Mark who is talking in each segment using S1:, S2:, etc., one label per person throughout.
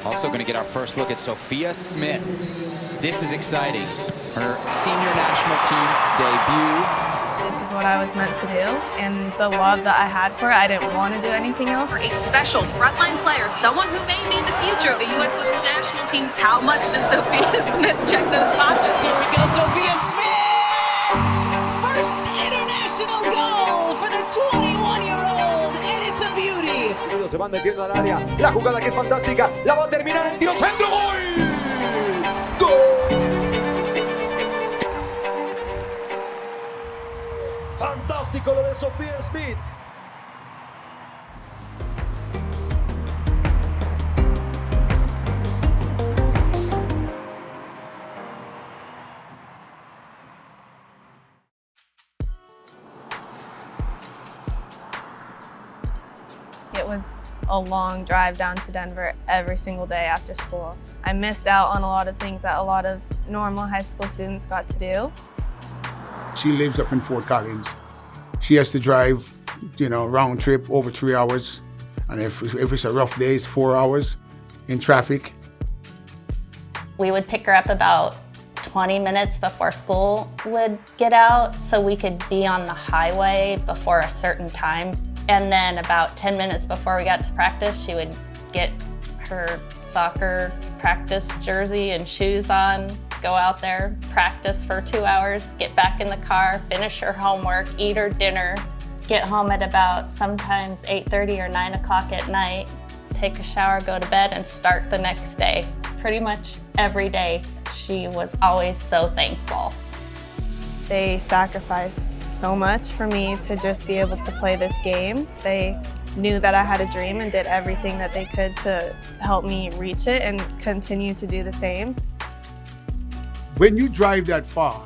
S1: Also going to get our first look at Sophia Smith. This is exciting. Her senior national team debut.
S2: This is what I was meant to do, and the love that I had for it, I didn't want to do anything else.
S3: A special frontline player, someone who may be the future of the U.S. Women's National Team. How much does Sophia Smith check those boxes?
S4: Here we go, Sophia Smith! First international goal for the 21-year-old, and it's a beauty.
S5: Se van metiendo al área, la jugada que es fantástica, la va a terminar el tiro centro, ¡gol! ¡Gol! Fantástico lo de Sophia Smith.
S2: It was a long drive down to Denver every single day after school. I missed out on a lot of things that a lot of normal high school students got to do.
S6: She lives up in Fort Collins. She has to drive, round trip over 3 hours. And if it's a rough day, it's 4 hours in traffic.
S7: We would pick her up about 20 minutes before school would get out so we could be on the highway before a certain time. And then about 10 minutes before we got to practice, she would get her soccer practice jersey and shoes on, go out there, practice for 2 hours, get back in the car, finish her homework, eat her dinner, get home at about sometimes 8:30 or 9 o'clock at night, take a shower, go to bed, and start the next day. Pretty much every day, she was always so thankful.
S2: They sacrificed so much for me to just be able to play this game. They knew that I had a dream and did everything that they could to help me reach it and continue to do the same.
S6: When you drive that far,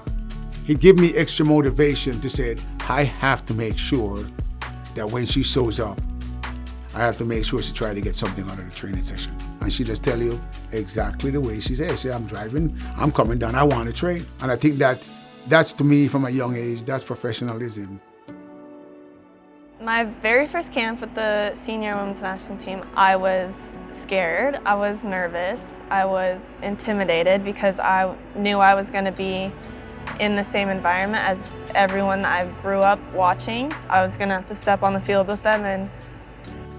S6: it gives me extra motivation to say, I have to make sure that when she shows up, I have to make sure she tries to get something out of the training session. And she just tell you exactly the way she says. She say, I'm driving, I'm coming down, I want to train. And I think that's to me, from a young age, that's professionalism.
S2: My very first camp with the senior women's national team, I was scared, I was nervous, I was intimidated because I knew I was going to be in the same environment as everyone that I grew up watching. I was going to have to step on the field with them and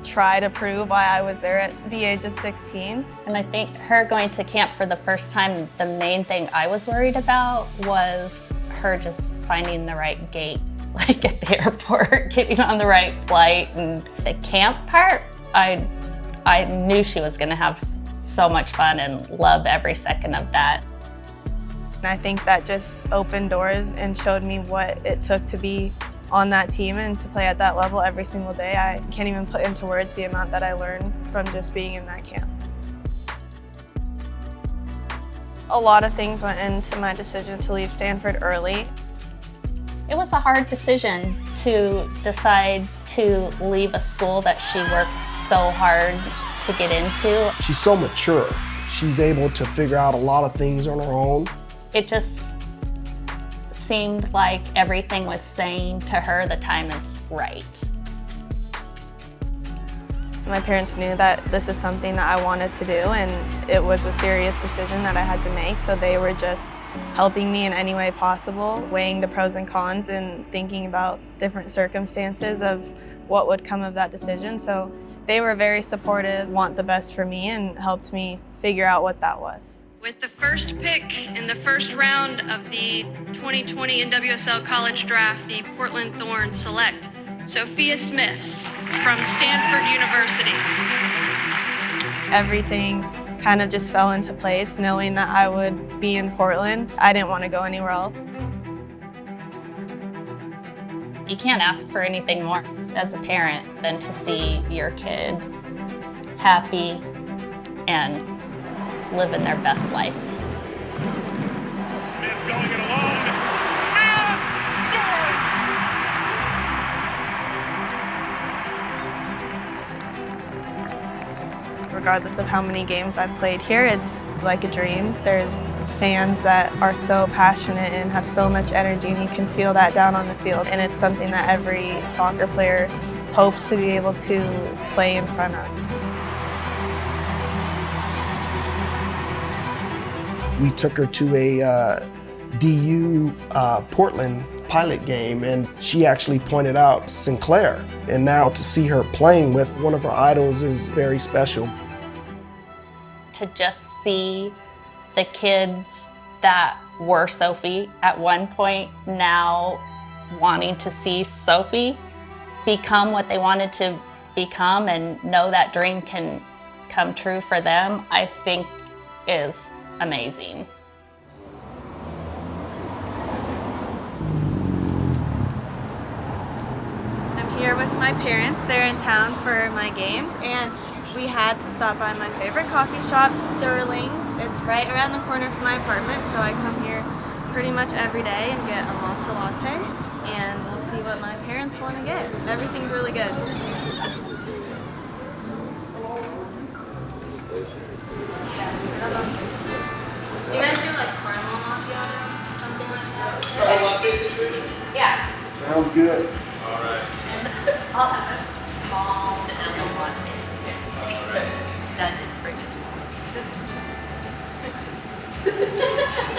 S2: try to prove why I was there at the age of 16.
S7: And I think her going to camp for the first time, the main thing I was worried about was her just finding the right gate, like at the airport, getting on the right flight. And the camp part, I knew she was gonna have so much fun and love every second of that.
S2: And I think that just opened doors and showed me what it took to be on that team and to play at that level every single day. I can't even put into words the amount that I learned from just being in that camp. A lot of things went into my decision to leave Stanford early.
S7: It was a hard decision to decide to leave a school that she worked so hard to get into.
S8: She's so mature. She's able to figure out a lot of things on her own.
S7: It just seemed like everything was saying to her the time is right.
S2: My parents knew that this is something that I wanted to do, and it was a serious decision that I had to make, so they were just helping me in any way possible, weighing the pros and cons and thinking about different circumstances of what would come of that decision. So they were very supportive, want the best for me, and helped me figure out what that was.
S9: With the first pick in the first round of the 2020 NWSL College Draft, the Portland Thorns select Sophia Smith from Stanford University.
S2: Everything kind of just fell into place, knowing that I would be in Portland. I didn't want to go anywhere else.
S7: You can't ask for anything more as a parent than to see your kid happy and living their best life.
S10: Smith going it alone. Smith scores!
S2: Regardless of how many games I've played here, it's like a dream. There's fans that are so passionate and have so much energy, and you can feel that down on the field. And it's something that every soccer player hopes to be able to play in front of.
S8: We took her to a DU Portland pilot game, and she actually pointed out Sinclair. And now to see her playing with one of her idols is very special.
S7: To just see the kids that were Sophie at one point now wanting to see Sophie become what they wanted to become and know that dream can come true for them, I think is amazing.
S2: I'm here with my parents. They're in town for my games, and we had to stop by my favorite coffee shop, Sterling's. It's right around the corner from my apartment, so I come here pretty much every day and get a matcha latte, and we'll see what my parents want to get. Everything's really good. Do you guys do like caramel macchiato, something like that?
S5: A latte situation?
S2: Yeah.
S8: Sounds good.
S5: All right.
S7: I'll have a small vanilla latte.
S5: All right.
S7: That didn't bring us more.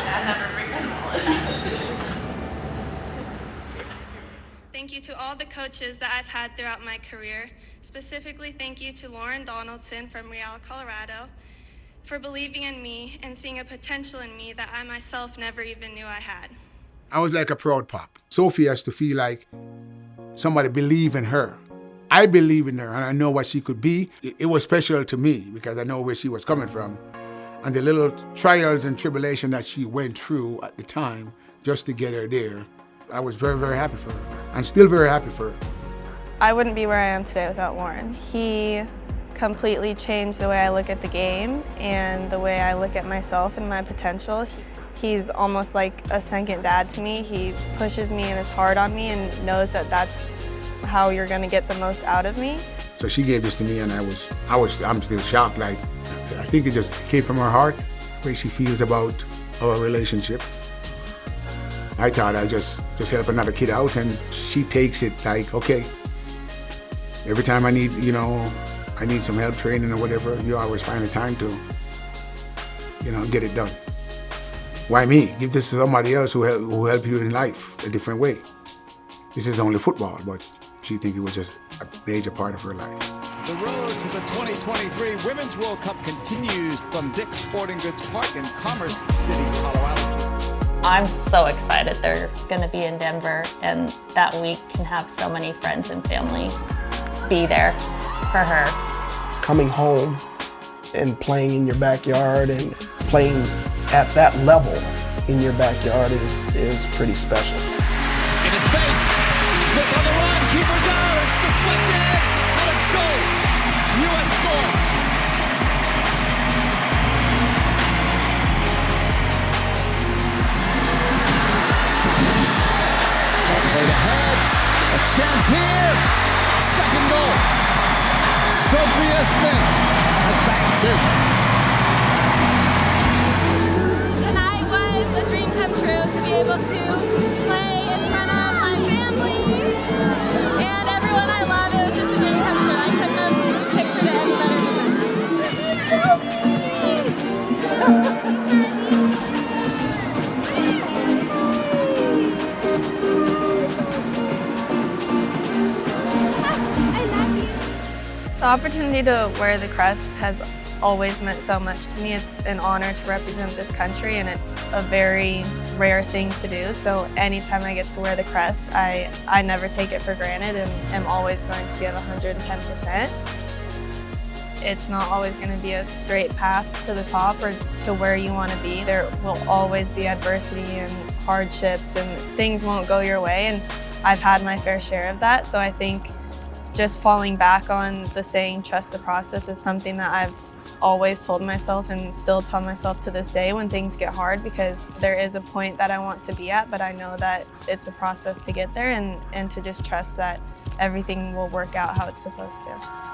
S2: That never brings us
S9: Thank you to all the coaches that I've had throughout my career. Specifically, thank you to Lauren Donaldson from Real, Colorado, for believing in me and seeing a potential in me that I myself never even knew I had.
S6: I was like a proud pop. Sophie has to feel like somebody believe in her. I believe in her and I know what she could be. It was special to me because I know where she was coming from. And the little trials and tribulation that she went through at the time just to get her there, I was very, very happy for her. And still very happy for her.
S2: I wouldn't be where I am today without Lauren. He completely changed the way I look at the game and the way I look at myself and my potential. He's almost like a second dad to me. He pushes me and is hard on me and knows that that's how you're gonna get the most out of me.
S6: So she gave this to me and I'm still shocked. Like, I think it just came from her heart, the way she feels about our relationship. I thought I'd just help another kid out, and she takes it like, okay, every time I need, I need some help training or whatever, you always find the time to, get it done. Why me? Give this to somebody else who help you in life a different way. This is only football, but she thinks it was just a major part of her life.
S11: The road to the 2023 Women's World Cup continues from Dick's Sporting Goods Park in Commerce City, Colorado.
S7: I'm so excited they're going to be in Denver and that we can have so many friends and family be there for her.
S8: Coming home and playing in your backyard and playing at that level in your backyard is pretty special.
S11: Into space, Smith on the run, keeper's out, it's deflected, and a goal. U.S. scores. Played ahead, a chance here, second goal. Sophia Smith has back two.
S9: Tonight was a dream come true to be able to play in front of my family and everyone I love. It was just a dream come true. I couldn't have pictured it any better than this.
S2: The opportunity to wear the crest has always meant so much to me. It's an honor to represent this country, and it's a very rare thing to do. So anytime I get to wear the crest, I never take it for granted and am always going to give 110%. It's not always going to be a straight path to the top or to where you want to be. There will always be adversity and hardships, and things won't go your way, and I've had my fair share of that. So I think just falling back on the saying, trust the process, is something that I've always told myself and still tell myself to this day when things get hard, because there is a point that I want to be at, but I know that it's a process to get there, and to just trust that everything will work out how it's supposed to.